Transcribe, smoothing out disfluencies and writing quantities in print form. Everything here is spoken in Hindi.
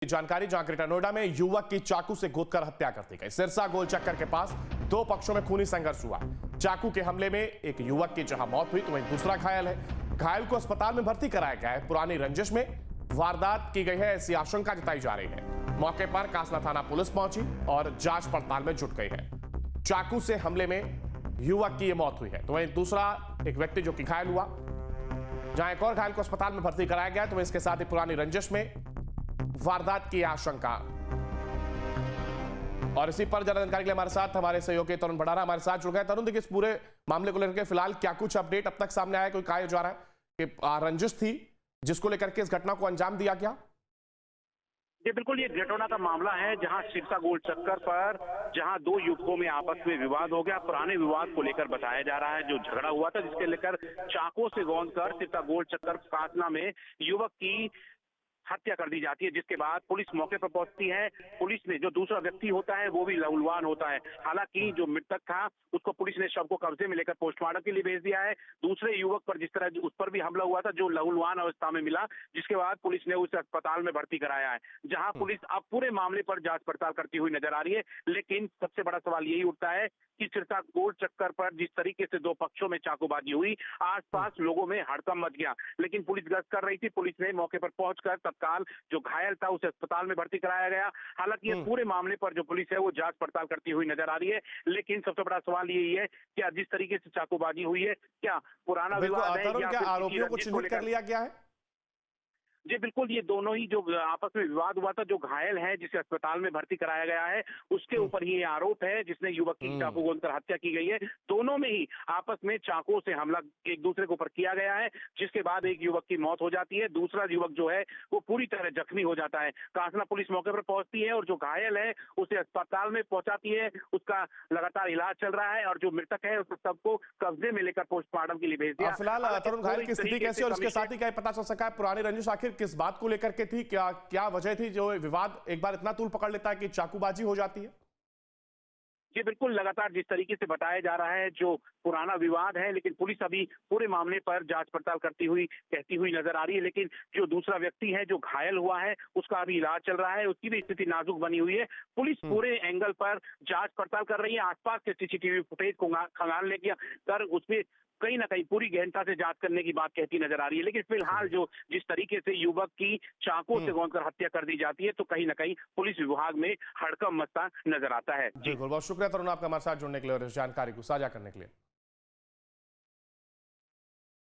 जानकारी, जहां ग्रेटर नोएडा में युवक की चाकू से गोदकर हत्या कर दी गई। सिरसा गोल चक्कर के पास दो पक्षों में खूनी संघर्ष हुआ। चाकू के हमले में एक युवक की जहां मौत हुई तो वहीं दूसरा घायल है। घायल को अस्पताल में भर्ती कराया गया है। पुरानी रंजिश में वारदात की गई है, ऐसी आशंका जताई जा रही है। मौके पर कासना थाना पुलिस पहुंची और जांच पड़ताल में जुट गई है। चाकू से हमले में युवक की यह मौत हुई है तो वहीं दूसरा एक व्यक्ति जो कि घायल हुआ, जहां एक और घायल को अस्पताल में भर्ती कराया गया तो इसके साथ ही पुरानी रंजिश में वारदात की आशंका। और इसी पर ज्यादा जानकारी के लिए हमारे साथ हमारे सहयोगी तरुण भंडारा हमारे साथ जुड़ गए। तरुण, देखिए इस पूरे मामले को लेकर फिलहाल क्या कुछ अपडेट अब तक सामने आया, कोई कहा जा रहा है कि रंजिश थी जिसको लेकर के इस घटना को अंजाम दिया गया? जी बिल्कुल, ये ग्रेटोना का मामला है जहां सिरसा गोल चक्कर पर जहां दो युवकों में आपस में विवाद हो गया। पुराने विवाद को लेकर बताया जा रहा है, जो झगड़ा हुआ था जिसके लेकर चाकू से गोंदकर सिरसा गोल चक्कर कासना में युवक की हत्या कर दी जाती है, जिसके बाद पुलिस मौके पर पहुंचती है। पुलिस ने जो दूसरा व्यक्ति होता है वो भी लहूलुहान होता है। हालांकि जो मृतक था उसको पुलिस ने शव को कब्जे में लेकर पोस्टमार्टम के लिए भेज दिया है। दूसरे युवक पर जिस तरह उस पर भी हमला हुआ था, जो लहूलुहान अवस्था में मिला, जिसके बाद पुलिस ने उसे अस्पताल में भर्ती कराया है, जहां पुलिस अब पूरे मामले पर जांच पड़ताल करती हुई नजर आ रही है। लेकिन सबसे बड़ा सवाल यही उठता है कि सिरसा गोल चक्कर पर जिस तरीके से दो पक्षों में चाकूबाजी हुई, आसपास लोगों में हड़कंप मच गया। लेकिन पुलिस गश्त कर रही थी, पुलिस ने मौके पर पहुंचकर तत्काल जो घायल था उसे अस्पताल में भर्ती कराया गया। हालांकि ये पूरे मामले पर जो पुलिस है वो जांच पड़ताल करती हुई नजर आ रही है। लेकिन सबसे बड़ा सवाल यही है, क्या जिस तरीके से चाकूबाजी हुई है, क्या पुराना विवाद है या क्या आरोपियों को चिन्हित कर लिया गया है? जी बिल्कुल, ये दोनों ही जो आपस में विवाद हुआ था, जो घायल है जिसे अस्पताल में भर्ती कराया गया है, उसके ऊपर ये आरोप है जिसने युवक की चाकू गोदकर हत्या की गई है। दोनों में ही आपस में चाकू से हमला एक दूसरे के ऊपर किया गया है, जिसके बाद एक युवक की मौत हो जाती है, दूसरा युवक जो है वो पूरी तरह जख्मी हो जाता है। कासना पुलिस मौके पर पहुंचती है और जो घायल है उसे अस्पताल में पहुंचाती है। उसका लगातार इलाज चल रहा है और जो मृतक है उस सबको कब्जे में लेकर पोस्टमार्टम के लिए भेज दिया। फिलहाल तरुण, घायल की स्थिति कैसी और इसके साथ ही क्या पता चल सका है पुरानी रंजिश आखिर किस बात को लेकर के थी? क्या वजह थी जो विवाद एक बार इतना तूल पकड़ लेता है कि चाकूबाजी हो जाती है? जी बिल्कुल, लगातार जिस तरीके से बताया जा रहा है जो पुराना विवाद है, लेकिन पुलिस अभी पूरे मामले पर जांच पड़ताल कहती हुई नजर आ रही है। लेकिन जो दूसरा व्यक्ति है जो घायल हुआ है उसका अभी इलाज चल रहा है, उसकी भी स्थिति नाजुक बनी हुई है। पुलिस पूरे एंगल पर जांच पड़ताल कर रही है, आसपास के सीसीटीवी फुटेज को खंगालने कर उसमें कहीं ना कहीं पूरी गहनता से जांच करने की बात कहती नजर आ रही है। लेकिन फिलहाल जो जिस तरीके से युवक की चाकू से गोंदकर हत्या कर दी जाती है, तो कहीं ना कहीं पुलिस विभाग में हड़कंप मचता नजर आता है। बिल्कुल, बहुत शुक्रिया तरुण आपका हमारे साथ जुड़ने के लिए और इस जानकारी को साझा करने के लिए।